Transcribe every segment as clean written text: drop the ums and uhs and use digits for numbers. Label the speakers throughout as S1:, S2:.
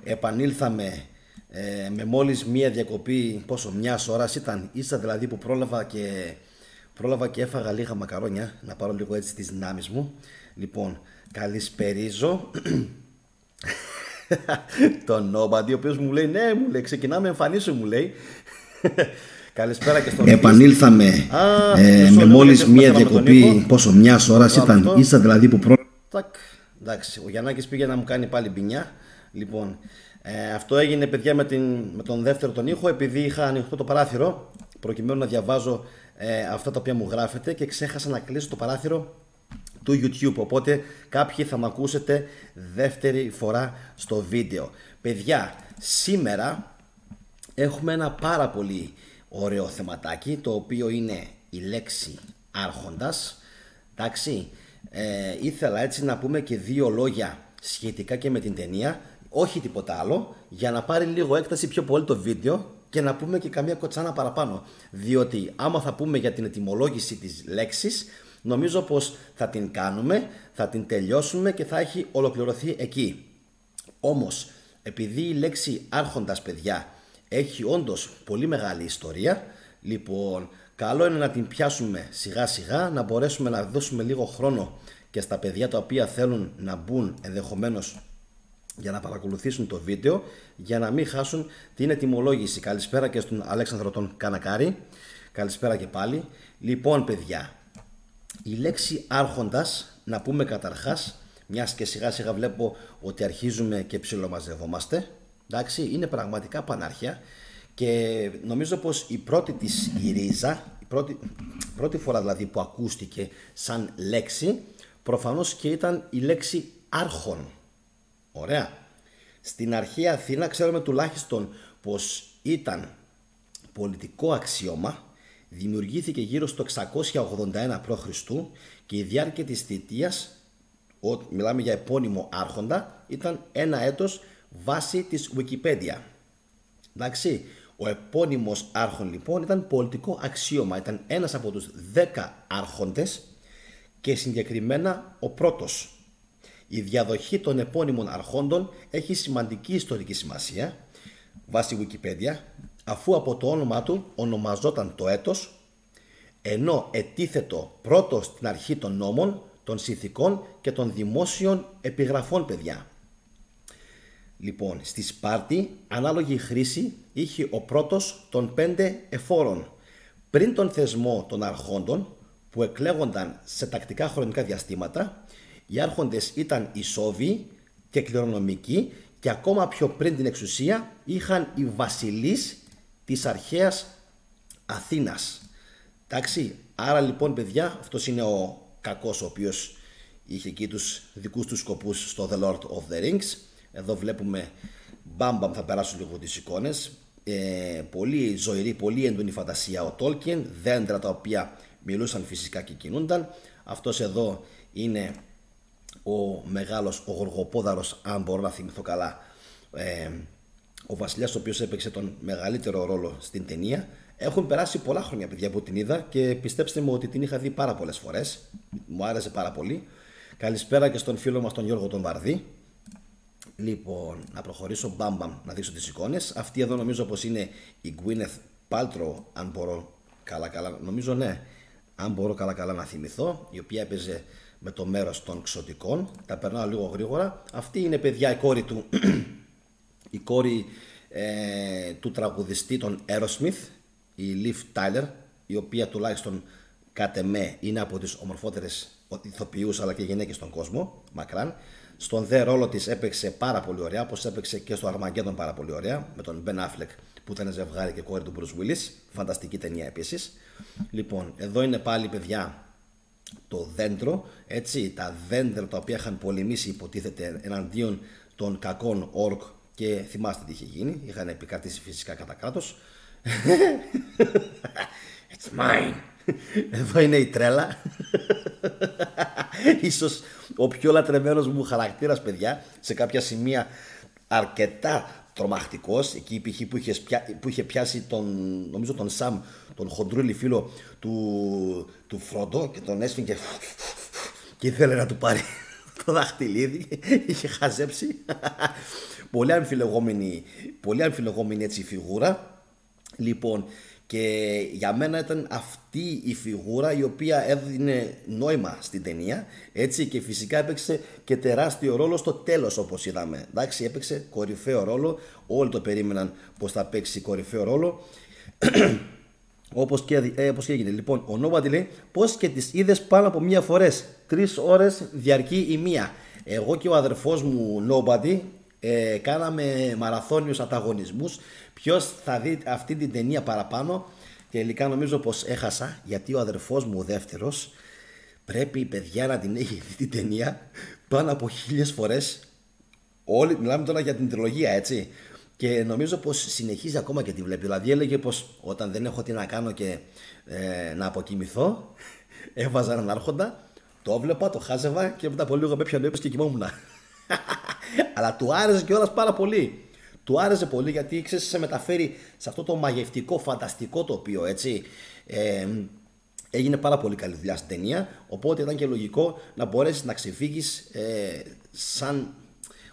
S1: Επανήλθαμε με μόλις μία διακοπή, πόσο, μιας ώρας ήταν, ίσα δηλαδή που πρόλαβα και έφαγα λίγα μακαρόνια, να πάρω λίγο έτσι τις δυνάμεις μου. Λοιπόν, καλησπερίζω τον Nobody, ο οποίος μου λέει, ναι, μου λέει, ξεκινάμε εμφανίσου, μου λέει. Καλησπέρα και στον
S2: Επανήλθαμε με μόλις μία διακοπή, πόσο, μιας ώρας ήταν, ίσα δηλαδή που
S1: εντάξει, ο Γιαννάκης πήγε να μου κάνει πάλι μπινιά. Λοιπόν, αυτό έγινε, παιδιά, με τον δεύτερο τον ήχο, επειδή είχα ανοιχτό το παράθυρο προκειμένου να διαβάζω αυτά τα οποία μου γράφετε και ξέχασα να κλείσω το παράθυρο του YouTube, οπότε κάποιοι θα με ακούσετε δεύτερη φορά στο βίντεο. Παιδιά, σήμερα έχουμε ένα πάρα πολύ ωραίο θεματάκι, το οποίο είναι η λέξη άρχοντας. Εντάξει, ήθελα έτσι να πούμε και δύο λόγια σχετικά και με την ταινία, όχι τίποτα άλλο, για να πάρει λίγο έκταση πιο πολύ το βίντεο και να πούμε και καμία κοτσάνα παραπάνω. Διότι άμα θα πούμε για την ετυμολόγηση της λέξης, νομίζω πως θα την κάνουμε, θα την τελειώσουμε και θα έχει ολοκληρωθεί εκεί. Όμως, επειδή η λέξη άρχοντας, παιδιά, έχει όντως πολύ μεγάλη ιστορία, λοιπόν, καλό είναι να την πιάσουμε σιγά σιγά, να μπορέσουμε να δώσουμε λίγο χρόνο και στα παιδιά τα οποία θέλουν να μπουν ενδεχομένως για να παρακολουθήσουν το βίντεο, για να μην χάσουν την ετυμολόγηση. Καλησπέρα και στον Αλέξανδρο τον Κανακάρη. Καλησπέρα και πάλι. Λοιπόν, παιδιά, η λέξη άρχοντας, να πούμε καταρχάς, μιας και σιγά σιγά βλέπω ότι αρχίζουμε και ψιλομαζευόμαστε, εντάξει, είναι πραγματικά πανάρχια και νομίζω πως η πρώτη της η ρίζα, πρώτη φορά δηλαδή που ακούστηκε σαν λέξη, προφανώς και ήταν η λέξη άρχον. Ωραία. Στην αρχαία Αθήνα ξέρουμε τουλάχιστον πως ήταν πολιτικό αξίωμα, δημιουργήθηκε γύρω στο 681 π.Χ. και η διάρκεια της θητείας, μιλάμε για επώνυμο άρχοντα, ήταν ένα έτος βάσει της Wikipedia. Εντάξει, ο επώνυμος άρχον λοιπόν ήταν πολιτικό αξίωμα, ήταν ένας από τους 10 άρχοντες και συγκεκριμένα ο πρώτος. Η διαδοχή των επώνυμων αρχόντων έχει σημαντική ιστορική σημασία βάσει Wikipedia, αφού από το όνομά του ονομαζόταν το έτος, ενώ ετίθετο πρώτο στην αρχή των νόμων, των συνθηκών και των δημόσιων επιγραφών, παιδιά. Λοιπόν, στη Σπάρτη ανάλογη χρήση είχε ο πρώτος των 5 εφόρων. Πριν τον θεσμό των αρχόντων που εκλέγονταν σε τακτικά χρονικά διαστήματα, οι άρχοντες ήταν ισόβιοι και κληρονομικοί και ακόμα πιο πριν την εξουσία είχαν οι βασιλείς της αρχαίας Αθήνας. Εντάξει, άρα λοιπόν, παιδιά, αυτός είναι ο κακός ο οποίος είχε εκεί τους δικούς του σκοπούς στο The Lord of the Rings. Εδώ βλέπουμε μπαμπαμ, θα περάσω λίγο τις εικόνες, πολύ ζωηρή, πολύ έντονη φαντασία ο Tolkien, δέντρα τα οποία μιλούσαν φυσικά και κινούνταν. Αυτός εδώ είναι ο μεγάλος, ο Γοργοπόδαρος, αν μπορώ να θυμηθώ καλά, ο βασιλιάς ο οποίος έπαιξε τον μεγαλύτερο ρόλο στην ταινία. Έχουν περάσει πολλά χρόνια, παιδιά, που την είδα και πιστέψτε μου ότι την είχα δει πάρα πολλές φορές. Μου άρεσε πάρα πολύ. Καλησπέρα και στον φίλο μας τον Γιώργο τον Βαρδί. Λοιπόν, να προχωρήσω μπαμπαμ να δείξω τις εικόνες. Αυτή εδώ νομίζω πως είναι η Gwyneth Paltrow, αν μπορώ καλά, νομίζω ναι, αν μπορώ καλά να θυμηθώ, η οποία έπαιζε με το μέρος των ξωτικών. Τα περνάω λίγο γρήγορα. Αυτή είναι, παιδιά, η κόρη του η κόρη του τραγουδιστή των Aerosmith, η Liv Tyler, η οποία τουλάχιστον κατ' εμέ είναι από τις ομορφότερες ηθοποιούς αλλά και γυναίκες στον κόσμο, μακράν. Στον δε ρόλο της έπαιξε πάρα πολύ ωραία, όπως έπαιξε και στο Armageddon πάρα πολύ ωραία, με τον Ben Affleck που ήταν ζευγάρι και κόρη του Bruce Willis. Φανταστική ταινία επίσης. Λοιπόν, εδώ είναι πάλι, παιδιά, το δέντρο, έτσι, τα δέντρα τα οποία είχαν πολεμήσει, υποτίθεται, εναντίον των κακών όρκ και θυμάστε τι είχε γίνει, είχαν επικρατήσει φυσικά κατά κράτος. It's mine. Εδώ είναι η τρέλα. Ίσως ο πιο λατρεμένος μου χαρακτήρας, παιδιά, σε κάποια σημεία αρκετά τρομακτικός, εκεί που είχε πιάσει τον, νομίζω τον Σαμ, τον χοντρούλη φίλο του Φρόντο, και τον έσφυγε και ήθελε να του πάρει το δαχτυλίδι, είχε χαζέψει. πολύ αμφιλεγόμενη έτσι φιγούρα. Λοιπόν, και για μένα ήταν αυτή η φιγούρα η οποία έδινε νόημα στην ταινία, έτσι, και φυσικά έπαιξε και τεράστιο ρόλο στο τέλος, όπως είδαμε. Εντάξει, έπαιξε κορυφαίο ρόλο, όλοι το περίμεναν πως θα παίξει κορυφαίο ρόλο. Όπως και έγινε. Λοιπόν, ο Nobody λέει πως και τις είδες πάνω από μία φορές. 3 ώρες διαρκεί η μία. Εγώ και ο αδερφός μου Nobody κάναμε μαραθώνιους ανταγωνισμούς. Ποιος θα δει αυτή την ταινία παραπάνω. Τελικά νομίζω πως έχασα, γιατί ο αδερφός μου ο δεύτερος πρέπει, παιδιά, να την έχει δει την ταινία πάνω από 1000 φορές. Όλοι μιλάμε τώρα για την τριλογία, έτσι. Και νομίζω πως συνεχίζει ακόμα και τη βλέπει. Δηλαδή έλεγε πως όταν δεν έχω τι να κάνω και να αποκοιμηθώ, έβαζα έναν άρχοντα, το έβλεπα, το χάζευα και μετά από λίγο με έπιανε και κοιμόμουν. Αλλά του άρεσε κιόλας πάρα πολύ. Του άρεσε πολύ γιατί, ξέρεις, σε μεταφέρει σε αυτό το μαγευτικό, φανταστικό τοπίο, έτσι. Έγινε πάρα πολύ καλή δουλειά στην ταινία, οπότε ήταν και λογικό να μπορέσεις να ξεφύγεις σαν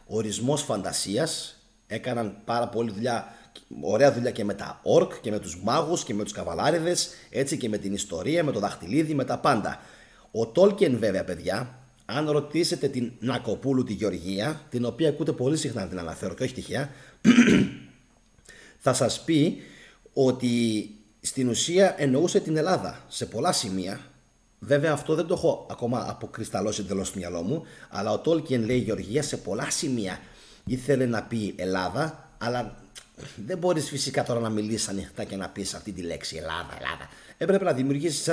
S1: ορισμός φαντασίας. Έκαναν πάρα πολύ δουλειά, ωραία δουλειά και με τα ορκ και με τους μάγους και με τους καβαλάριδες, έτσι, και με την ιστορία, με το δαχτυλίδι, με τα πάντα. Ο Τόλκιεν, βέβαια, παιδιά, αν ρωτήσετε την Νακοπούλου τη Γεωργία, την οποία ακούτε πολύ συχνά να την αναφέρω και όχι τυχαία, θα σας πει ότι στην ουσία εννοούσε την Ελλάδα σε πολλά σημεία. Βέβαια αυτό δεν το έχω ακόμα αποκρισταλώσει εντελώς στο μυαλό μου, αλλά ο Τόλκιεν λέει Γεωργία σε πολλά σημεία. Ήθελε να πει Ελλάδα, αλλά δεν μπορείς φυσικά τώρα να μιλήσεις ανοιχτά και να πεις αυτή τη λέξη Ελλάδα. Έπρεπε να δημιουργήσεις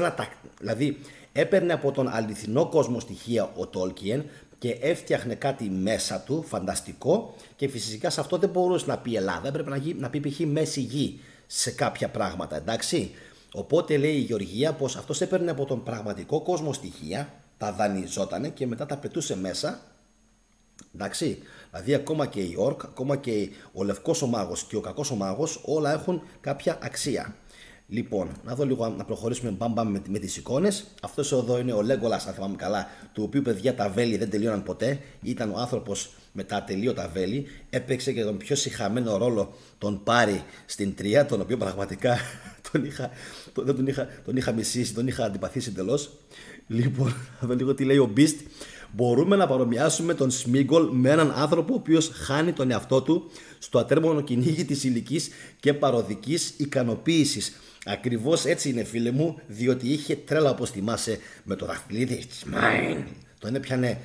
S1: δηλαδή έπαιρνε από τον αληθινό κόσμο στοιχεία ο Τόλκιεν και έφτιαχνε κάτι μέσα του φανταστικό, και φυσικά σε αυτό δεν μπορούσε να πει Ελλάδα, έπρεπε να πει π.χ. μέση γη σε κάποια πράγματα, εντάξει. Οπότε λέει η Γεωργία πως αυτός έπαιρνε από τον πραγματικό κόσμο στοιχεία, τα δανειζότανε και μετά τα πετούσε μέσα. Εντάξει, δηλαδή ακόμα και η Ορκ, ακόμα και ο λευκός ο μάγος και ο κακός ο μάγος, όλα έχουν κάποια αξία. Λοιπόν, να δω λίγο, να προχωρήσουμε μπαμπαμ με τις εικόνες. Αυτός εδώ είναι ο Λέγκολας, αν θυμάμαι καλά, του οποίου, παιδιά, τα βέλη δεν τελείωναν ποτέ. Ήταν ο άνθρωπος με τα ατελείωτα βέλη. Έπαιξε και τον πιο σιχαμένο ρόλο, τον Πάρη στην 3, τον οποίο πραγματικά τον είχα μισήσει, τον είχα αντιπαθήσει εντελώς. Λοιπόν, να δω λίγο τι λέει ο Beast. Μπορούμε να παρομοιάσουμε τον Σμίγκολ με έναν άνθρωπο ο οποίος χάνει τον εαυτό του στο ατέρμονο κυνήγι της ηλικής και παροδικής ικανοποίησης. Ακριβώς έτσι είναι, φίλε μου, διότι είχε τρέλα, όπως θυμάσαι, με το δαχτυλίδι. It's mine. Τον έπιανε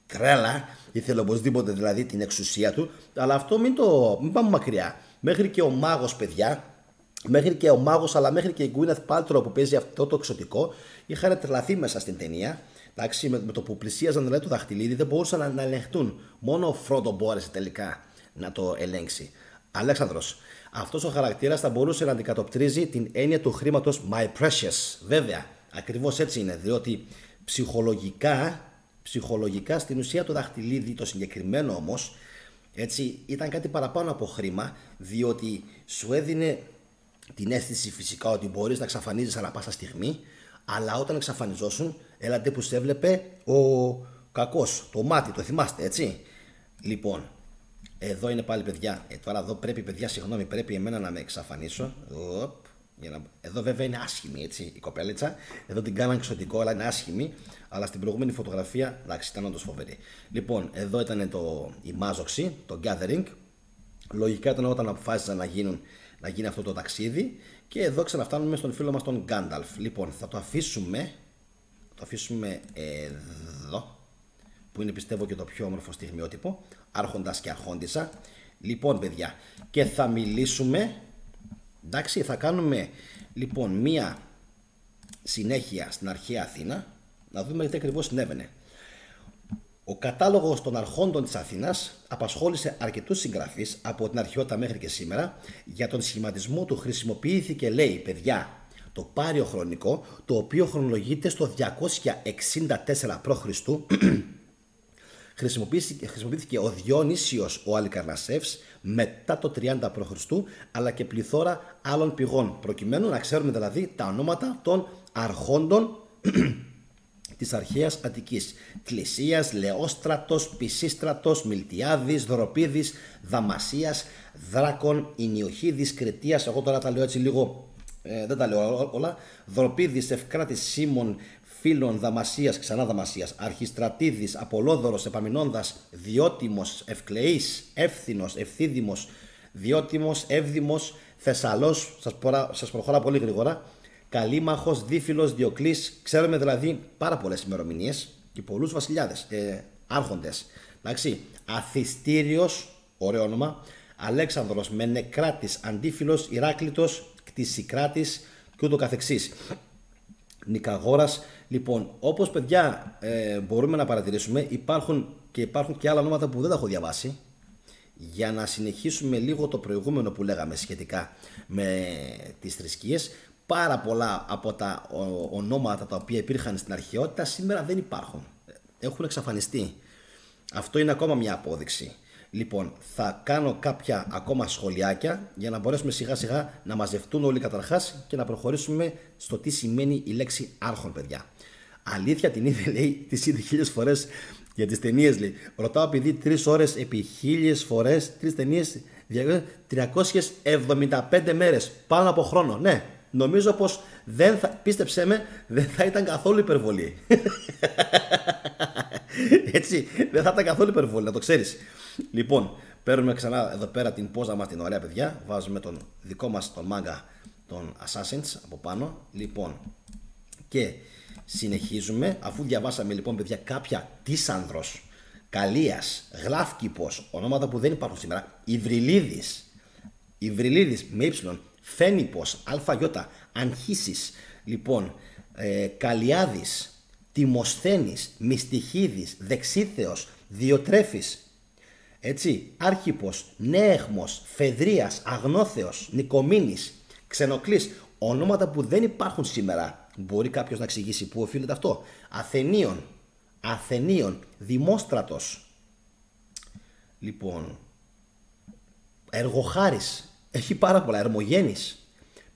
S1: τρέλα, ήθελε οπωσδήποτε δηλαδή την εξουσία του, αλλά αυτό μην πάμε μακριά. Μέχρι και ο μάγος, παιδιά, αλλά μέχρι και η Γκουίνεθ Πάλτρο που παίζει αυτό το εξωτικό, είχαν τρελαθεί μέσα στην ταινία. Εντάξει, με το που πλησίαζαν δηλαδή το δαχτυλίδι δεν μπορούσαν να ελεγχτούν. Μόνο ο Φρόντο μπόρεσε τελικά να το ελέγξει. Αλέξανδρος, αυτός ο χαρακτήρας θα μπορούσε να αντικατοπτρίζει την έννοια του χρήματος My Precious. Βέβαια, ακριβώς έτσι είναι, διότι ψυχολογικά στην ουσία το δαχτυλίδι, το συγκεκριμένο όμως, έτσι, ήταν κάτι παραπάνω από χρήμα, διότι σου έδινε την αίσθηση φυσικά ότι μπορείς να εξαφανίζεις ανά πάσα στιγμή, αλλά όταν εξαφανιζόσουν, έλατε που σε έβλεπε ο κακός, το μάτι, το θυμάστε, έτσι. Λοιπόν, εδώ είναι πάλι, παιδιά, τώρα εδώ πρέπει, παιδιά, συγγνώμη, πρέπει εμένα να με εξαφανίσω. Εδώ βέβαια είναι άσχημη, έτσι, η κοπέλιτσα. Εδώ την κάναν εξωτικό, αλλά είναι άσχημη. Αλλά στην προηγούμενη φωτογραφία, εντάξει, ήταν όντως φοβερή. Λοιπόν, εδώ ήταν η μάζοξη, το gathering. Λογικά ήταν όταν αποφάσισαν να γίνει αυτό το ταξίδι. Και εδώ ξαναφτάνουμε στον φίλο μας τον Γκάνταλφ. Λοιπόν, θα το αφήσουμε εδώ, που είναι, πιστεύω, και το πιο όμορφο στιγμιότυπο, άρχοντας και αρχόντισσα. Λοιπόν, παιδιά, και θα μιλήσουμε, εντάξει, θα κάνουμε λοιπόν μία συνέχεια στην αρχαία Αθήνα, να δούμε τι ακριβώς συνέβαινε. Ο κατάλογος των αρχόντων της Αθήνας απασχόλησε αρκετούς συγγραφείς από την αρχαιότητα μέχρι και σήμερα. Για τον σχηματισμό του χρησιμοποιήθηκε, λέει, παιδιά, το πάριο χρονικό, το οποίο χρονολογείται στο 264 π.Χ. Χρησιμοποιήθηκε ο Διονύσιος ο Αλικαρνασσεύς μετά το 30 π.Χ. αλλά και πληθώρα άλλων πηγών, προκειμένου να ξέρουμε δηλαδή τα ονόματα των αρχόντων της αρχαίας Αττικής. Κλησίας, Λεόστρατος, Πισίστρατος, Μιλτιάδης, Δροπίδης, Δαμασίας, Δράκων, Ινιοχίδης, Κρετίας. Εγώ τώρα τα λέω έτσι λίγο, δεν τα λέω όλα. Δροπίδης, Ευκράτης, Σίμων, Φίλων, Δαμασίας, ξανά Δαμασίας, Αρχιστρατίδης, Απολόδωρος, Επαμεινώνδας, Διότιμος, Ευκλεής, Εύθυνος, Ευθύδημος, Διότιμος, Εύδημος, Θεσσαλός, σας προχωρά πολύ γρήγορα, Καλήμαχος, Δίφυλος, Διοκλής. Ξέρουμε δηλαδή πάρα πολλές ημερομηνίες και πολλούς βασιλιάδες, άρχοντες. Εντάξει. Αθιστήριος, ωραίο όνομα, Αλέξανδρος, Μενεκράτης, Αντίφυλος, Ηράκλητος, Κτησικράτης και ούτω καθεξής. Νικαγόρας. Λοιπόν, όπως παιδιά μπορούμε να παρατηρήσουμε, υπάρχουν και άλλα ονόματα που δεν τα έχω διαβάσει. Για να συνεχίσουμε λίγο το προηγούμενο που λέγαμε σχετικά με τις θρησκείες, πάρα πολλά από τα ονόματα τα οποία υπήρχαν στην αρχαιότητα σήμερα δεν υπάρχουν. Έχουν εξαφανιστεί. Αυτό είναι ακόμα μια απόδειξη. Λοιπόν, θα κάνω κάποια ακόμα σχολιάκια για να μπορέσουμε σιγά σιγά να μαζευτούν όλοι καταρχάς και να προχωρήσουμε στο τι σημαίνει η λέξη άρχον, παιδιά. Αλήθεια την είδε, λέει, τις είδε 1000 φορές για τις ταινίες, λέει. Ρωτάω επειδή 3 ώρες επί 1000 φορές, 3 ταινίες, 375 μέρες, πάνω από χρόνο. Ναι, νομίζω πως πίστεψέ με, δεν θα ήταν καθόλου υπερβολή. Έτσι, δεν θα ήταν καθόλου υπερβολή, να το ξέρεις. Λοιπόν, παίρνουμε ξανά εδώ πέρα την πόζα μας την ωραία, παιδιά. Βάζουμε τον δικό μας τον μάγκα, τον Assassins από πάνω. Λοιπόν, και συνεχίζουμε, αφού διαβάσαμε λοιπόν, παιδιά, κάποια Τίσανδρος, Καλίας, Γλάφκηπος, ονόματα που δεν υπάρχουν σήμερα, Ιβριλίδης με ύψιλον, Φένιπος, ΑΙ, Αγχίσης, λοιπόν, Καλιάδης, Τιμοσθένης, Μυστιχίδης, Δεξίθεος, Διοτρέφης, έτσι, Άρχιπος, Νέεχμος, Φεδρίας, Αγνόθεος, Νικομήνης, Ξενοκλής, ονόματα που δεν υπάρχουν σήμερα. Μπορεί κάποιος να εξηγήσει πού οφείλεται αυτό? Αθενίων, Δημόστρατος, λοιπόν, Εργοχάρης, έχει πάρα πολλά, Ερμογένης,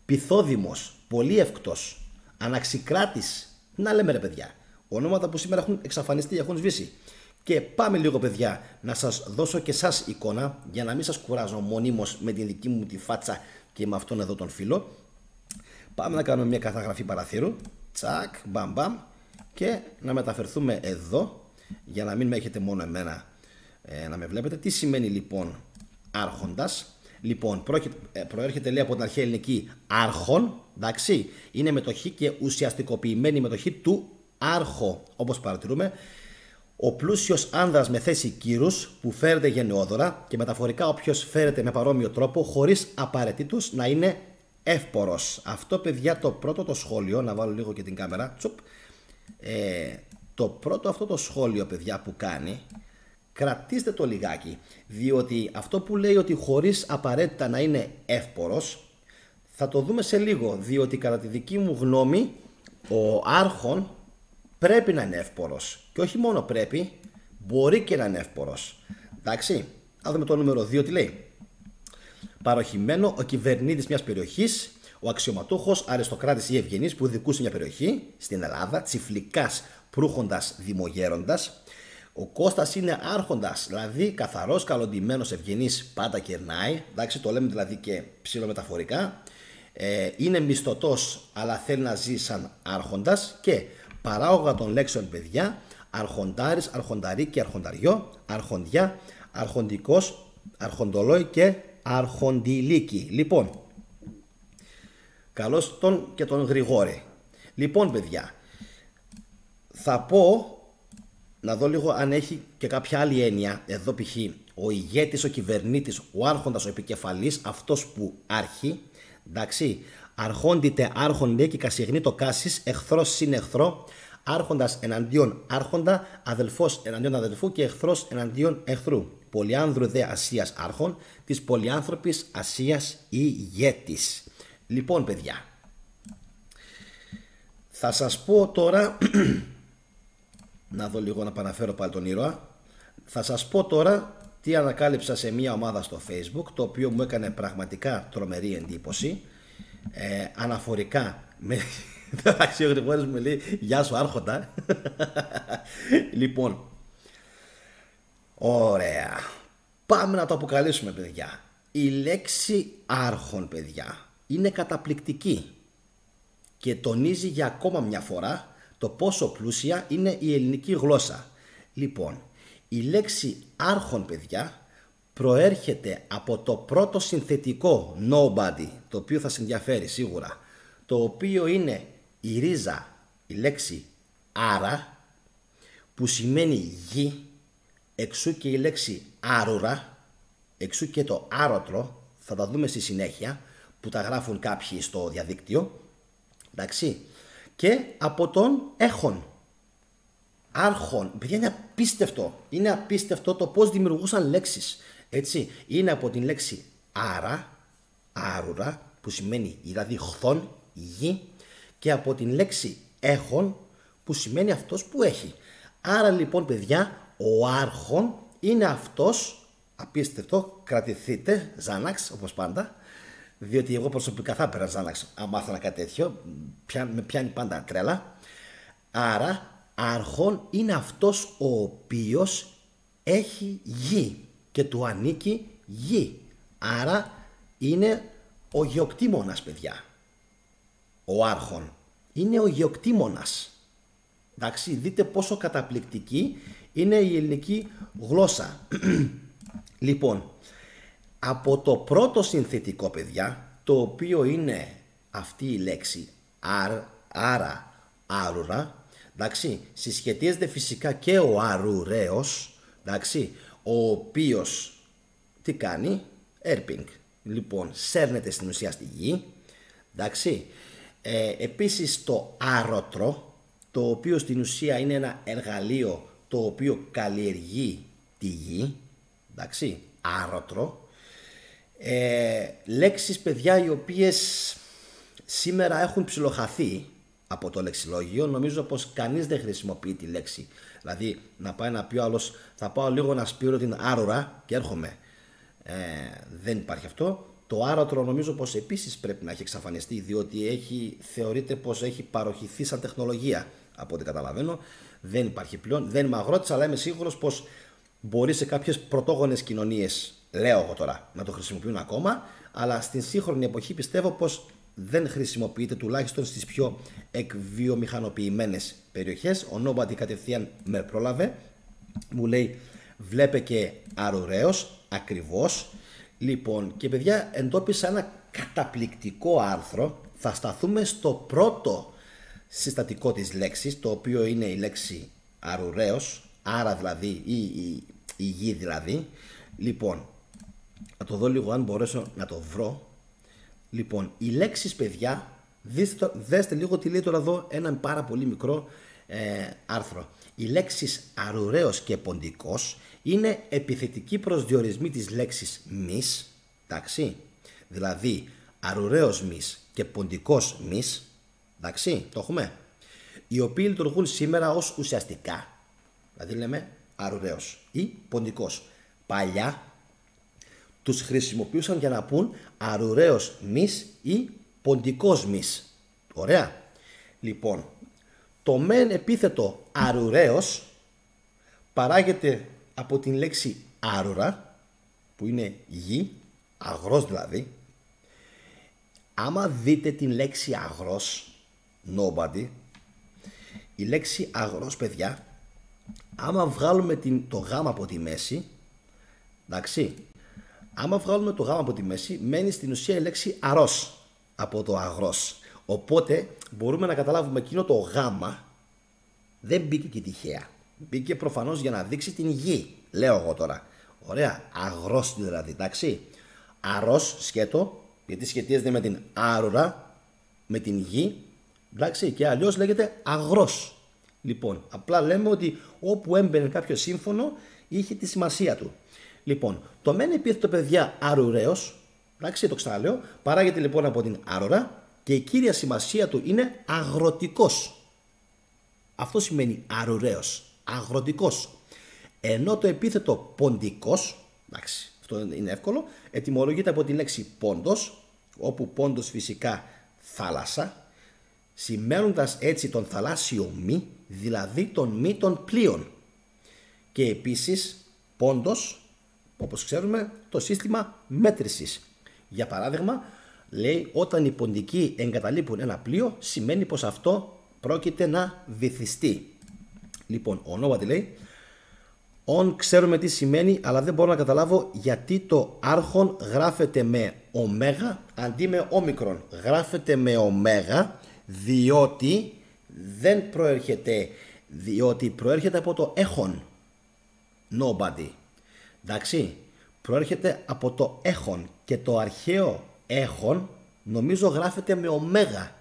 S1: Πυθόδημος, Πολύευκτος, Αναξικράτης. Να λέμε ρε παιδιά, ονόματα που σήμερα έχουν εξαφανιστεί, έχουν σβήσει. Και πάμε λίγο, παιδιά, να σας δώσω και εσάς εικόνα, για να μην σας κουράζω μονίμως με την δική μου τη φάτσα και με αυτόν εδώ τον φίλο. Πάμε να κάνουμε μια καταγραφή παραθύρου. Τσακ, μπαμ μπαμ. Και να μεταφερθούμε εδώ, για να μην με έχετε μόνο εμένα να με βλέπετε. Τι σημαίνει λοιπόν άρχοντας? Λοιπόν, προέρχεται, λέει, από την αρχαία ελληνική άρχον, εντάξει, είναι μετοχή και ουσιαστικοποιημένη μετοχή του άρχο, όπως παρατηρούμε. Ο πλούσιος άνδρας με θέση κύρους που φέρεται γενναιόδωρα, και μεταφορικά όποιος φέρεται με παρόμοιο τρόπο, χωρίς απαραίτητος να είναι εύπορος. Αυτό, παιδιά, το πρώτο το σχόλιο, να βάλω λίγο και την κάμερα, το πρώτο αυτό το σχόλιο, παιδιά, που κάνει, κρατήστε το λιγάκι, διότι αυτό που λέει ότι χωρίς απαραίτητα να είναι εύπορος, θα το δούμε σε λίγο, διότι κατά τη δική μου γνώμη ο άρχον πρέπει να είναι εύπορος, και όχι μόνο πρέπει, μπορεί και να είναι εύπορος. Εντάξει, να δούμε το νούμερο 2 τι λέει. Παροχημένο ο κυβερνήτης μιας περιοχής, ο αξιωματούχος, αριστοκράτης ή ευγενής που δικούσε μια περιοχή στην Ελλάδα, τσιφλικάς, προύχοντας, δημογέροντας. Ο Κώστας είναι άρχοντας, δηλαδή καθαρός, καλοντημένος, ευγενής, πάντα κερνάει. Εντάξει, το λέμε δηλαδή και ψιλομεταφορικά. Είναι μισθωτός, αλλά θέλει να ζει σαν άρχοντας. Και παράγωγα των λέξεων, παιδιά, αρχοντάρης, αρχονταρίκη, αρχονταριό, αρχοντιά, αρχοντικός, αρχοντολόι και αρχοντιλίκη. Λοιπόν, καλώς τον και τον Γρηγόρη. Λοιπόν, παιδιά, θα πω, να δω λίγο αν έχει και κάποια άλλη έννοια. Εδώ π.χ. ο ηγέτης, ο κυβερνήτης, ο άρχοντας, ο επικεφαλής, αυτός που άρχει. Εντάξει, αρχόντιτε, άρχον, και κασιγνή το κάσις, εχθρός συν εχθρό, άρχοντας εναντίον άρχοντα, αδελφός εναντίον αδελφού και εχθρός εναντίον εχθρού. Πολυάνδρου δε Ασίας άρχον, της πολυάνθρωπης Ασίας ηγέτης. Λοιπόν, παιδιά, θα σας πω τώρα, να δω λίγο να παραφέρω πάλι τον ήρωα. Θα σας πω τώρα τι ανακάλυψα σε μια ομάδα στο Facebook, το οποίο μου έκανε πραγματικά τρομερή εντύπωση, αναφορικά Εντάξει, ο Γρηγόρης μου λέει γεια σου άρχοντα. Λοιπόν, ωραία. Πάμε να το αποκαλύψουμε, παιδιά. Η λέξη άρχον, παιδιά, είναι καταπληκτική και τονίζει για ακόμα μια φορά το πόσο πλούσια είναι η ελληνική γλώσσα. Λοιπόν, η λέξη άρχον, παιδιά, προέρχεται από το πρώτο συνθετικό nobody, το οποίο θα σε ενδιαφέρει σίγουρα, το οποίο είναι η ρίζα, η λέξη άρα, που σημαίνει γη, εξού και η λέξη άρουρα, εξού και το άρωτρο, θα τα δούμε στη συνέχεια, που τα γράφουν κάποιοι στο διαδίκτυο, εντάξει, και από τον έχον, άρχον. Παιδιά, είναι απίστευτο το πώς δημιουργούσαν λέξεις, έτσι. Είναι από την λέξη άρα, άρουρα, που σημαίνει δηλαδή χθον, γη, και από την λέξη έχον, που σημαίνει αυτός που έχει. Άρα λοιπόν, παιδιά, ο άρχον είναι αυτός, απίστευτο, κρατηθείτε, Ζάναξ, όπως πάντα, διότι εγώ προσωπικά θα έπαιρνα Ζάναξ, αν μάθανα κάτι τέτοιο, με πιάνει πάντα τρέλα. Άρα, άρχον είναι αυτός ο οποίος έχει γη και του ανήκει γη. Άρα είναι ο γεωκτήμονας, παιδιά. Ο άρχον είναι ο γεωκτήμονας. Εντάξει, δείτε πόσο καταπληκτική είναι η ελληνική γλώσσα. Λοιπόν, από το πρώτο συνθετικό, παιδιά, το οποίο είναι αυτή η λέξη άρα, άρουρα, εντάξει, συσχετίζεται φυσικά και ο αρουραίος, εντάξει, ο οποίος τι κάνει, έρπινγκ, λοιπόν, σέρνεται στην ουσία στη γη, εντάξει. Επίσης το άρωτρο, το οποίο στην ουσία είναι ένα εργαλείο το οποίο καλλιεργεί τη γη, εντάξει, άρωτρο. Λέξεις, παιδιά, οι οποίες σήμερα έχουν ψιλοχαθεί από το λεξιλόγιο. Νομίζω πως κανείς δεν χρησιμοποιεί τη λέξη. Δηλαδή να πάει να πει ο άλλος, θα πάω λίγο να σπείρω την άρωρα και έρχομαι. Δεν υπάρχει αυτό. Το άρωτρο νομίζω πως επίσης πρέπει να έχει εξαφανιστεί, διότι θεωρείται πως έχει παροχηθεί σαν τεχνολογία. Από ό,τι καταλαβαίνω δεν υπάρχει πλέον. Δεν είμαι αγρότης, αλλά είμαι σίγουρος πως μπορεί σε κάποιες πρωτόγονες κοινωνίες, λέω εγώ τώρα, να το χρησιμοποιούν ακόμα, αλλά στην σύγχρονη εποχή πιστεύω πως δεν χρησιμοποιείται, τουλάχιστον στις πιο εκβιομηχανοποιημένες περιοχές. Ο Nobody κατευθείαν με πρόλαβε, μου λέει βλέπε και αρουραίος, ακριβώς. Λοιπόν, και παιδιά, εντόπισα ένα καταπληκτικό άρθρο. Θα σταθούμε στο πρώτο συστατικό της λέξης, το οποίο είναι η λέξη αρουραίος, άρα δηλαδή η γη δηλαδή. Λοιπόν, να το δω λίγο αν μπορέσω να το βρω. Λοιπόν, οι λέξεις, παιδιά, δέστε λίγο τι λέει τώρα εδώ, ένα πάρα πολύ μικρό άρθρο. Οι λέξεις αρουραίος και ποντικός είναι επιθετικοί προσδιορισμοί της λέξης μης, εντάξει, δηλαδή αρουραίος μης και ποντικός μης, εντάξει, το έχουμε, οι οποίοι λειτουργούν σήμερα ως ουσιαστικά, δηλαδή λέμε αρουραίος ή ποντικός. Παλιά τους χρησιμοποιούσαν για να πούν αρουραίος μης ή ποντικός μης. Ωραία. Λοιπόν, το μεν επίθετο αρουραίος παράγεται από την λέξη άρουρα, που είναι γη, αγρός δηλαδή. Άμα δείτε την λέξη αγρός, nobody, η λέξη αγρός, παιδιά, άμα βγάλουμε το γάμα από τη μέση, εντάξει, άμα βγάλουμε το γάμα από τη μέση, μένει στην ουσία η λέξη αρός από το αγρός. Οπότε μπορούμε να καταλάβουμε εκείνο το γάμα δεν μπήκε και τυχαία. Μπήκε προφανώς για να δείξει την γη, λέω εγώ τώρα. Ωραία, αγρός δηλαδή, εντάξει. Αρός σκέτο, γιατί σχετίζεται με την άρουρα, με την γη, εντάξει, και αλλιώς λέγεται αγρός. Λοιπόν, απλά λέμε ότι όπου έμπαινε κάποιο σύμφωνο είχε τη σημασία του. Λοιπόν, το μεν επίθετο, παιδιά, αρουραίος, εντάξει, το ξαναλέω, παράγεται λοιπόν από την άρωρα και η κύρια σημασία του είναι αγροτικός. Αυτό σημαίνει αρουραίος, αγροτικός. Ενώ το επίθετο ποντικός, εντάξει, αυτό είναι εύκολο, ετυμολογείται από τη λέξη πόντος, όπου πόντος φυσικά θάλασσα, σημαίνοντας έτσι τον θαλάσσιο μη, δηλαδή τον μη των πλοίων. Και επίσης πόντος, όπως ξέρουμε, το σύστημα μέτρησης. Για παράδειγμα, λέει όταν οι ποντικοί εγκαταλείπουν ένα πλοίο, σημαίνει πως αυτό πρόκειται να βυθιστεί. Λοιπόν, ο Νόβατη λέει, ξέρουμε τι σημαίνει, αλλά δεν μπορώ να καταλάβω γιατί το άρχον γράφεται με ωμέγα αντί με όμικρον. Γράφεται με ωμέγα διότι προέρχεται από το έχον. Nobody. Εντάξει, προέρχεται από το έχον και το αρχαίο έχον νομίζω γράφεται με ωμέγα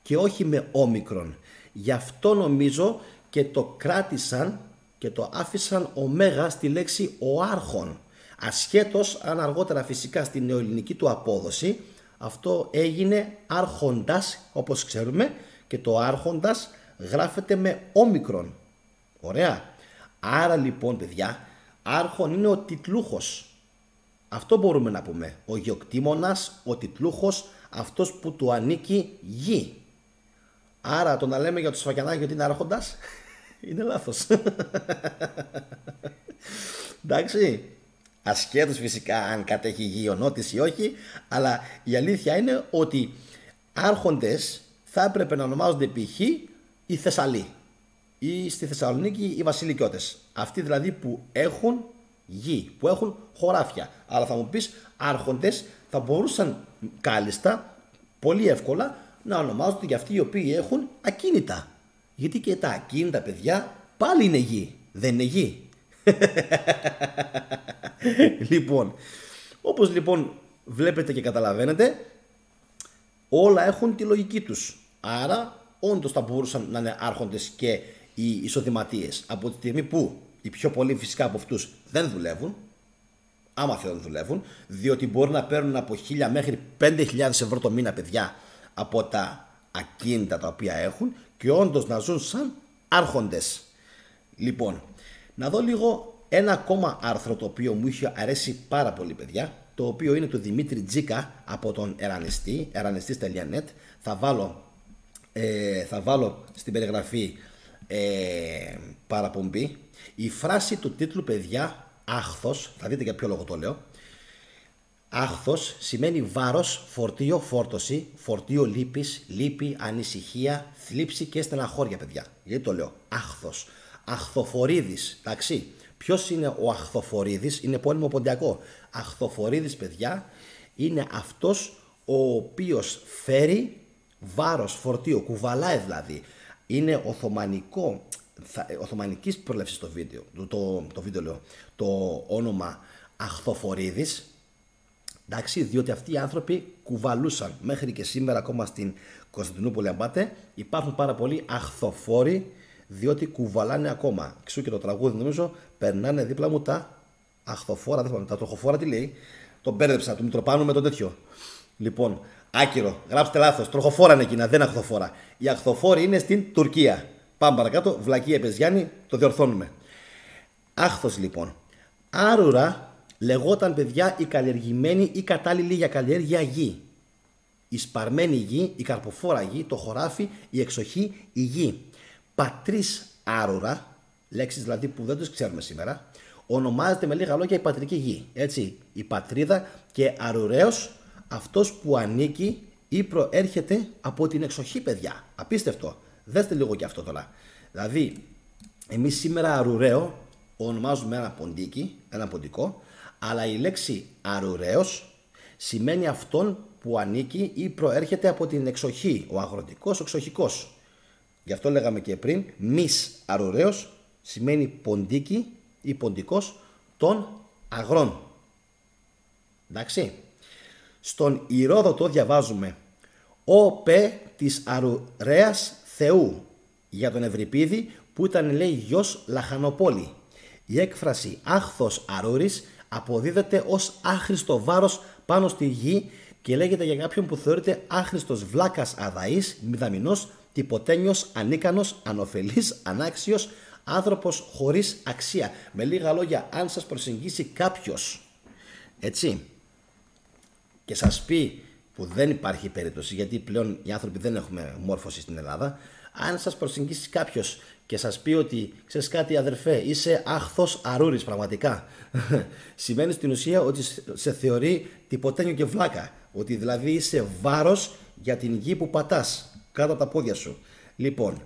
S1: και όχι με όμικρον. Γι' αυτό νομίζω και το κράτησαν και το άφησαν ωμέγα στη λέξη ο άρχον. Ασχέτως αν αργότερα φυσικά στην νεοελληνική του απόδοση αυτό έγινε άρχοντας, όπως ξέρουμε, και το άρχοντας γράφεται με όμικρον. Ωραία. Άρα λοιπόν παιδιά, άρχον είναι ο τιτλούχος. Αυτό μπορούμε να πούμε. Ο γεωκτήμονας, ο τιτλούχος, αυτός που του ανήκει γη. Άρα το να λέμε για το Σφακιανάκη ότι είναι άρχοντας είναι λάθος. Εντάξει. Ασχέτως φυσικά αν κατέχει γη ο Νότης ή όχι, αλλά η αλήθεια είναι ότι άρχοντες θα έπρεπε να ονομάζονται π.χ. οι Θεσσαλοί ή στη Θεσσαλονίκη οι Βασιλικιώτες. Αυτοί δηλαδή που έχουν γη, που έχουν χωράφια. Αλλά θα μου πεις, άρχοντες θα μπορούσαν κάλλιστα πολύ εύκολα να ονομάζονται για αυτοί οι οποίοι έχουν ακίνητα. Γιατί και τα ακίνητα παιδιά πάλι είναι γη, δεν είναι γη. Λοιπόν, όπως λοιπόν βλέπετε και καταλαβαίνετε, όλα έχουν τη λογική τους. Άρα όντως θα μπορούσαν να είναι άρχοντες και οι εισοδηματίες. Από τη στιγμή που οι πιο πολλοί φυσικά από αυτούς δεν δουλεύουν, άμα θέλουν δουλεύουν, διότι μπορεί να παίρνουν από 1.000 μέχρι 5.000 ευρώ το μήνα παιδιά από τα ακίνητα τα οποία έχουν και όντως να ζουν σαν άρχοντες. Λοιπόν, να δω λίγο ένα ακόμα άρθρο το οποίο μου είχε αρέσει πάρα πολύ παιδιά, το οποίο είναι του Δημήτρη Τζίκα από τον Ερανιστή, eranistis.net. Θα βάλω στην περιγραφή παραπομπή. Η φράση του τίτλου παιδιά, άχθος, θα δείτε για ποιο λόγο το λέω. Άχθος σημαίνει βάρος, φορτίο, φόρτωση, φορτίο λύπης, λύπη, ανησυχία, θλίψη και στεναχώρια παιδιά. Γιατί το λέω άχθος. Αχθοφορίδης, εντάξει. Ποιος είναι ο Αχθοφορίδης? Είναι επώνυμο ποντιακό. Αχθοφορίδης παιδιά είναι αυτός ο οποίος φέρει βάρος, φορτίο, κουβαλάει δηλαδή. Είναι οθωμανικής πρόλευσης το βίντεο, το όνομα Αχθοφορίδης. Εντάξει, διότι αυτοί οι άνθρωποι κουβαλούσαν μέχρι και σήμερα ακόμα στην Κωνσταντινούπολη, αν πάτε, υπάρχουν πάρα πολλοί αχθοφόροι, διότι κουβαλάνε ακόμα. Εξού και το τραγούδι νομίζω, περνάνε δίπλα μου τα αχθοφόρα, τα τροχοφόρα τι λέει, τον μπέρδεψα, του Μητροπάνου με το τέτοιο. Λοιπόν, άκυρο, γράψτε λάθος, τροχοφόρα είναι εκείνα, δεν αχθοφόρα. Οι αχθοφόροι είναι στην Τουρκία. Πάμε παρακάτω, βλακία Επεζιάννη, το διορθώνουμε. Άχθος λοιπόν. Άρουρα λεγόταν παιδιά η καλλιεργημένη ή κατάλληλη για καλλιέργεια γη. Η σπαρμένη γη, η καρποφόρα γη, το χωράφι, η εξοχή, η γη. Πατρίς άρουρα, λέξεις δηλαδή που δεν τους ξέρουμε σήμερα, ονομάζεται με λίγα λόγια η πατρική γη. Έτσι, η πατρίδα και αρουραίος αυτός που ανήκει ή προέρχεται από την εξοχή παιδιά. Απίστευτο. Δέστε λίγο και αυτό τώρα. Δηλαδή, εμείς σήμερα αρουραίο ονομάζουμε ένα ποντικό, αλλά η λέξη αρουραίος σημαίνει αυτόν που ανήκει ή προέρχεται από την εξοχή, ο αγροτικός, ο εξοχικός. Γι' αυτό λέγαμε και πριν, μης αρουραίος σημαίνει ποντίκι ή ποντικός των αγρών. Εντάξει. Στον Ηρόδοτο διαβάζουμε «Ο πε της αρουραίας Θεού» για τον Ευρυπίδη που ήταν λέει γιος Λαχανοπόλη. Η έκφραση άχθος αρούρης αποδίδεται ως άχρηστο βάρος πάνω στη γη και λέγεται για κάποιον που θεωρείται άχρηστος βλάκας αδαής, μηδαμινός, τυποτένιος, ανίκανος, ανωφελής, ανάξιος, άνθρωπος χωρίς αξία. Με λίγα λόγια, αν σας προσεγγίσει κάποιος, έτσι, και σας πει που δεν υπάρχει περίπτωση, γιατί πλέον οι άνθρωποι δεν έχουμε μόρφωση στην Ελλάδα. Αν σας προσεγγίσει κάποιος και σας πει ότι ξέρεις κάτι αδερφέ, είσαι άχθος αρούρης πραγματικά, σημαίνει στην ουσία ότι σε θεωρεί τυποτένιο και βλάκα. Ότι δηλαδή είσαι βάρος για την γη που πατάς κάτω από τα πόδια σου. Λοιπόν,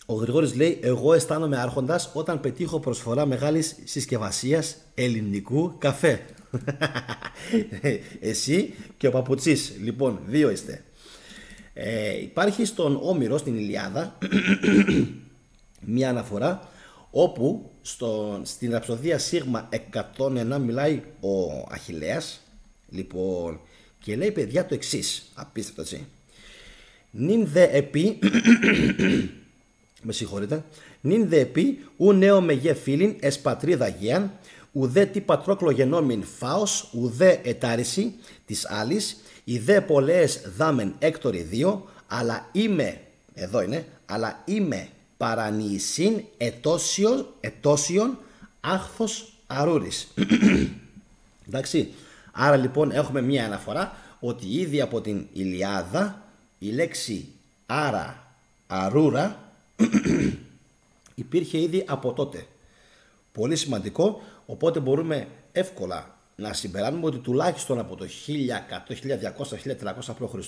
S1: ο Γρηγόρης λέει: εγώ αισθάνομαι άρχοντας όταν πετύχω προσφορά μεγάλης συσκευασίας ελληνικού καφέ. Εσύ και ο Παπουτσής. Λοιπόν, δύο είστε. Υπάρχει στον Όμηρο, στην Ηλιάδα, μια αναφορά όπου στην ραψοδία Σίγμα 101 μιλάει ο Αχιλλέας. Λοιπόν, και λέει παιδιά το εξής, απίστευτο έτσι. Νυν δε επί με συγχωρείτε. Νυν δε επί ου νέο μεγέ φίλην εσ πατρίδα γέαν, ουδέ τι πατρόκλο γενόμην φάος, ουδέ ετάριση της άλλης, ιδέ πολλές δάμεν έκτοροι δύο, αλλά είμαι, εδώ είναι, αλλά είμαι παρανιησίν ετόσιον άχθος αρούρης. Εντάξει, άρα λοιπόν έχουμε μια αναφορά ότι ήδη από την Ηλιάδα η λέξη άρα, αρούρα υπήρχε ήδη από τότε. Πολύ σημαντικό, οπότε μπορούμε εύκολα να συμπεράνουμε ότι τουλάχιστον από το 1100, 1200, 1300 π.Χ.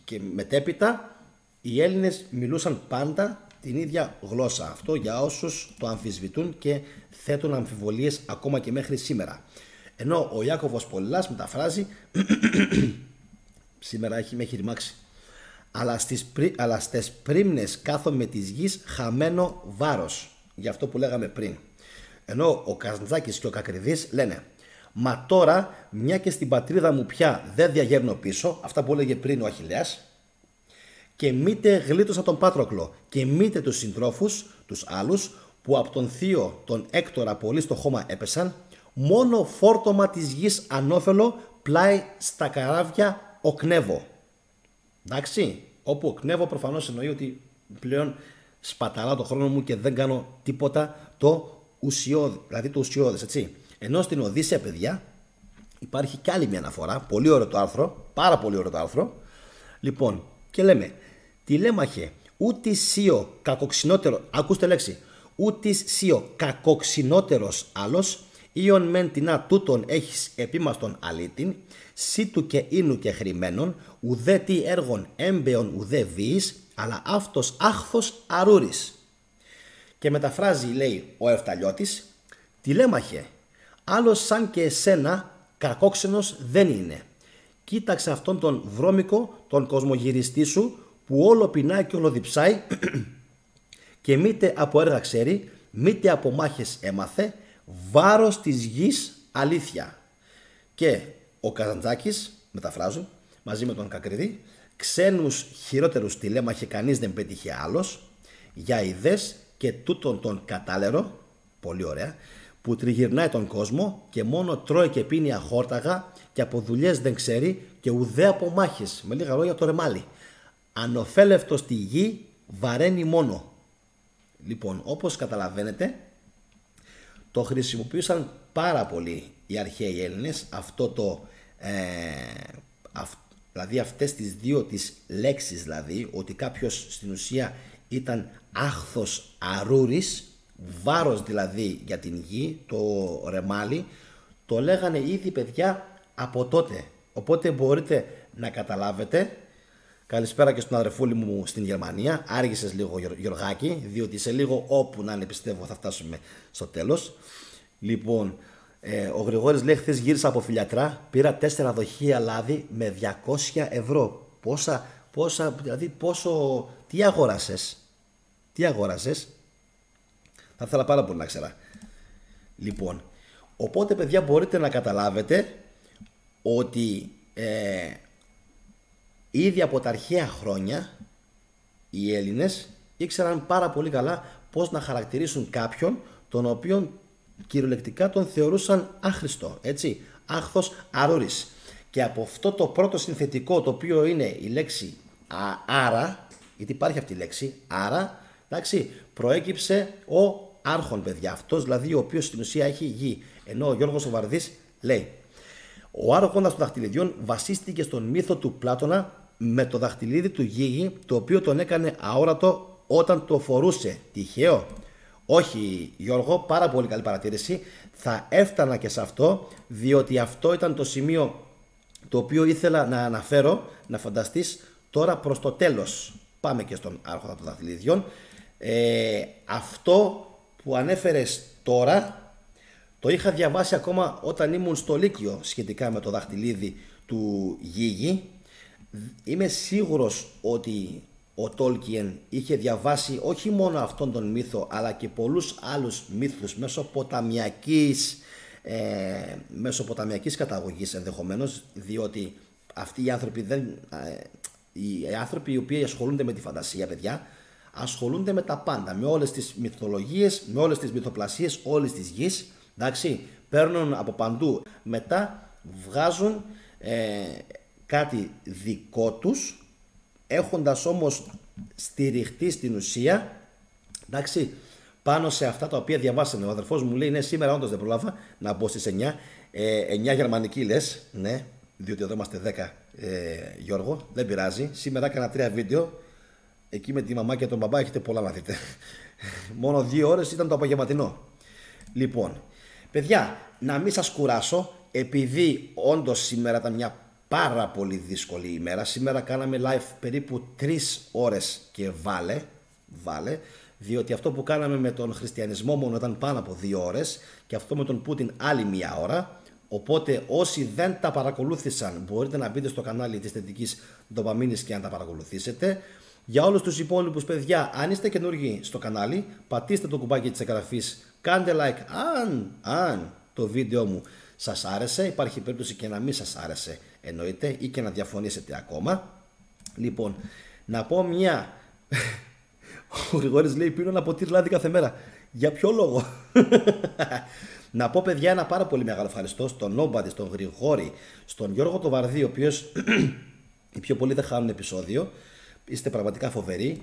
S1: και μετέπειτα οι Έλληνες μιλούσαν πάντα την ίδια γλώσσα. Αυτό για όσους το αμφισβητούν και θέτουν αμφιβολίες ακόμα και μέχρι σήμερα. Ενώ ο Ιάκωβος Πολυλάς μεταφράζει σήμερα με έχει ρημάξει, αλλά στις πρίμνες κάθομαι της γης χαμένο βάρος, για αυτό που λέγαμε πριν. Ενώ ο Καζαντζάκης και ο Κακριδής λένε: μα τώρα μια και στην πατρίδα μου πια δεν διαγέρνω πίσω, αυτά που έλεγε πριν ο Αχιλλέας, και μήτε γλίτωσα τον Πάτροκλο και μήτε τους συντρόφους τους άλλους που από τον θείο τον Έκτορα πολύ στο χώμα έπεσαν, μόνο φόρτωμα της γης ανώφελο πλάι στα καράβια οκνεύω. Εντάξει, όπου οκνεύω προφανώς εννοεί ότι πλέον σπαταλάω το χρόνο μου και δεν κάνω τίποτα το ουσιώδη, δηλαδή το ουσιώδες, έτσι. Ενώ στην Οδύσσεια, παιδιά, υπάρχει κι άλλη μια αναφορά, πολύ ωραίο το άρθρο, πάρα πολύ ωραίο το άρθρο. Λοιπόν, και λέμε, τηλέμαχε ούτε σίο κακοξινότερο, ακούστε λέξη, ούτε σίο κακοξινότερος άλλος, Ιον μεν τεινά τούτον έχεις επίμαστον αλήτην, σύ του και ίνου και χρημένον, ουδέ τι έργων έμπεον ουδέ βίης, αλλά αυτός άχθος αρούρης. Και μεταφράζει, λέει ο Εφταλιώτης, τηλέμαχε, άλλος σαν και εσένα κακόξενος δεν είναι. Κοίταξε αυτόν τον βρώμικο, τον κοσμογυριστή σου, που όλο πεινάει και όλο διψάει και μήτε από έργα ξέρει, μήτε από μάχες έμαθε, βάρος της γης αλήθεια. Και ο Καζαντζάκης, μεταφράζω, μαζί με τον Κακριδί, ξένους χειρότερους τηλέμαχε κανείς δεν πέτυχε άλλος, για ιδές και τούτον τον κατάλερο, πολύ ωραία, που τριγυρνάει τον κόσμο και μόνο τρώει και πίνει αχόρταγα και από δουλειές δεν ξέρει και ουδέ από μάχες, με λίγα λόγια το ρεμάλι. Ανοφέλευτος στη γη βαραίνει μόνο. Λοιπόν, όπως καταλαβαίνετε, το χρησιμοποιούσαν πάρα πολύ οι αρχαίοι Έλληνες, αυτό το, δηλαδή αυτές τις δύο τις λέξεις, δηλαδή ότι κάποιος στην ουσία ήταν άχθος αρούρης, βάρος δηλαδή για την γη, το ρεμάλι, το λέγανε ήδη παιδιά από τότε. Οπότε μπορείτε να καταλάβετε. Καλησπέρα και στον αδερφούλη μου στην Γερμανία. Άργησες λίγο Γιωργάκη, διότι σε λίγο όπου να είναι πιστεύω θα φτάσουμε στο τέλος. Λοιπόν, ο Γρηγόρης λέει χθες γύρισα από Φιλιατρά, πήρα 4 δοχεία λάδι με 200 ευρώ. Δηλαδή πόσο, τι αγόρασες. Θα ήθελα πάρα πολύ να ξέρα. Λοιπόν, οπότε παιδιά μπορείτε να καταλάβετε ότι ήδη από τα αρχαία χρόνια οι Έλληνες ήξεραν πάρα πολύ καλά πώς να χαρακτηρίσουν κάποιον τον οποίον κυριολεκτικά τον θεωρούσαν άχρηστο, έτσι, άχθος αρούρης. Και από αυτό το πρώτο συνθετικό, το οποίο είναι η λέξη άρα, γιατί υπάρχει αυτή η λέξη άρα, εντάξει, προέκυψε ο άρχον, παιδιά, αυτός δηλαδή ο οποίος στην ουσία έχει γη. Ενώ ο Γιώργος ο Βαρδής λέει: Ο Άρχοντας των Δαχτυλιδιών βασίστηκε στον μύθο του Πλάτωνα με το δαχτυλίδι του Γίγη, το οποίο τον έκανε αόρατο όταν το φορούσε. Τυχαίο? Όχι, Γιώργο, πάρα πολύ καλή παρατήρηση. Θα έφτανα και σε αυτό, διότι αυτό ήταν το σημείο το οποίο ήθελα να αναφέρω, να φανταστείς τώρα προς το τέλος. Πάμε και στον Άρχοντα των Δαχτυλιδιών. Αυτό που ανέφερες τώρα το είχα διαβάσει ακόμα όταν ήμουν στο Λύκειο σχετικά με το δαχτυλίδι του Γίγη. Είμαι σίγουρος ότι ο Τόλκιεν είχε διαβάσει όχι μόνο αυτόν τον μύθο, αλλά και πολλούς άλλους μύθους μεσοποταμιακής καταγωγής ενδεχομένως, διότι αυτοί οι άνθρωποι οι άνθρωποι οι οποίοι ασχολούνται με τη φαντασία, παιδιά, ασχολούνται με τα πάντα, με όλες τις μυθολογίες, με όλες τις μυθοπλασίες όλης της γης, εντάξει, παίρνουν από παντού, μετά βγάζουν κάτι δικό τους, έχοντας όμως στηριχτεί στην ουσία, εντάξει, πάνω σε αυτά τα οποία διαβάσανε. Ο αδερφός μου λέει, ναι, σήμερα όντως δεν προλάβα να μπω στις 9. 9 γερμανική λες, ναι, διότι εδώ είμαστε 10, Γιώργο, δεν πειράζει. Σήμερα έκανα 3 βίντεο, εκεί με τη μαμά και τον μπαμπά έχετε πολλά να δείτε. Μόνο 2 ώρες ήταν το απογευματινό. Λοιπόν, παιδιά, να μην σας κουράσω, επειδή όντως σήμερα ήταν μια πάρα πολύ δύσκολη ημέρα. Σήμερα κάναμε live περίπου 3 ώρες και βάλε, διότι αυτό που κάναμε με τον χριστιανισμό μόνο ήταν πάνω από 2 ώρες και αυτό με τον Πούτιν άλλη 1 ώρα. Οπότε όσοι δεν τα παρακολούθησαν μπορείτε να μπείτε στο κανάλι της Θετικής Ντοπαμίνης και να τα παρακολουθήσετε. Για όλους τους υπόλοιπους, παιδιά, αν είστε καινούργοι στο κανάλι, πατήστε το κουμπάκι της εγγραφής, κάντε like αν το βίντεο μου σας άρεσε. Υπάρχει περίπτωση και να μην σας άρεσε, εννοείται, ή και να διαφωνήσετε ακόμα. Λοιπόν, να πω μια... Ο Γρηγόρης λέει, πίνω ένα ποτήρι λάδι κάθε μέρα. Για ποιο λόγο? Να πω, παιδιά, ένα πάρα πολύ μεγάλο ευχαριστώ στον Nobody, στον Γρηγόρη, στον Γιώργο το Βαρδί, ο οποίος οι πιο πολλοί δεν χάνουν επεισόδιο. Είστε πραγματικά φοβεροί.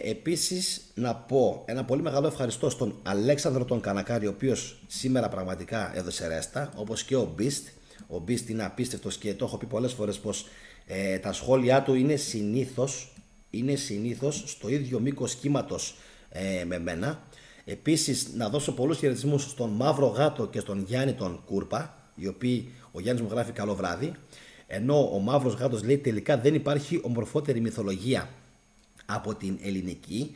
S1: Επίσης να πω ένα πολύ μεγάλο ευχαριστώ στον Αλέξανδρο τον Κανακάρη, ο οποίος σήμερα πραγματικά έδωσε ρέστα, όπως και ο Beast. Ο Beast είναι απίστευτος και το έχω πει πολλές φορές πως τα σχόλιά του είναι συνήθως στο ίδιο μήκος κύματος με μένα. Επίσης να δώσω πολλούς χαιρετισμούς στον Μαύρο Γάτο και στον Γιάννη τον Κούρπα, οι οποίοι, ο Γιάννης μου γράφει καλό βράδυ, ενώ ο Μαύρος Γάτος λέει τελικά δεν υπάρχει ομορφότερη μυθολογία από την ελληνική.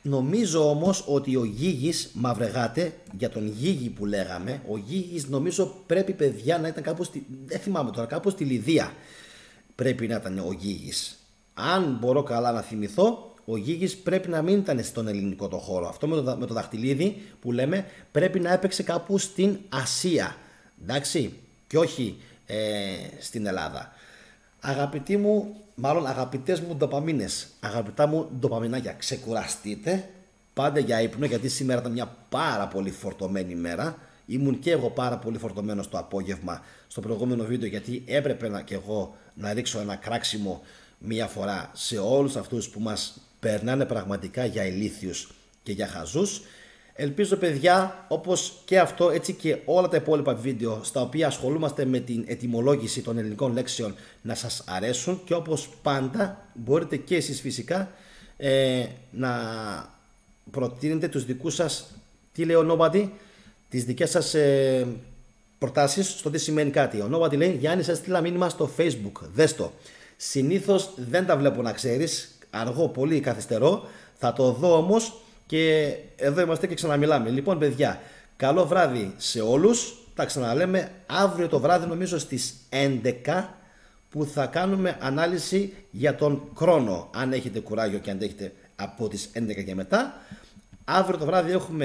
S1: Νομίζω όμως ότι ο Γίγης, Μαυρεγάτε, για τον Γίγη που λέγαμε, ο Γίγης νομίζω πρέπει, παιδιά, να ήταν κάπου δεν θυμάμαι τώρα, κάπου στη Λιδία πρέπει να ήταν ο Γίγης. Αν μπορώ καλά να θυμηθώ, ο Γίγης πρέπει να μην ήταν στον ελληνικό το χώρο. Αυτό με το δαχτυλίδι που λέμε πρέπει να έπαιξε κάπου στην Ασία, εντάξει, και όχι στην Ελλάδα. Αγαπητοί μου, μάλλον αγαπητές μου ντοπαμίνες, αγαπητά μου ντοπαμινάκια, ξεκουραστείτε, πάντε για ύπνο, γιατί σήμερα ήταν μια πάρα πολύ φορτωμένη ημέρα. Ήμουν και εγώ πάρα πολύ φορτωμένος το απόγευμα στο προηγούμενο βίντεο, γιατί έπρεπε και εγώ να ρίξω ένα κράξιμο μία φορά σε όλους αυτούς που μας περνάνε πραγματικά για ηλίθιους και για χαζούς. Ελπίζω, παιδιά, όπως και αυτό, έτσι και όλα τα υπόλοιπα βίντεο στα οποία ασχολούμαστε με την ετυμολόγηση των ελληνικών λέξεων να σας αρέσουν, και όπως πάντα μπορείτε και εσείς φυσικά να προτείνετε τους δικούς σας, τι λέει ο Nobody, τις δικές σας προτάσεις στο τι σημαίνει κάτι. Ο Nobody λέει, Γιάννη, σας στείλα μήνυμα στο Facebook, δες το. Συνήθως δεν τα βλέπω, να ξέρεις, αργό, πολύ καθυστερώ, θα το δω όμως. Και εδώ είμαστε και ξαναμιλάμε. Λοιπόν, παιδιά, καλό βράδυ σε όλους. Τα ξαναλέμε αύριο το βράδυ, νομίζω στις 11, που θα κάνουμε ανάλυση για τον Κρόνο. Αν έχετε κουράγιο και αντέχετε από τις 11 και μετά. Αύριο το βράδυ έχουμε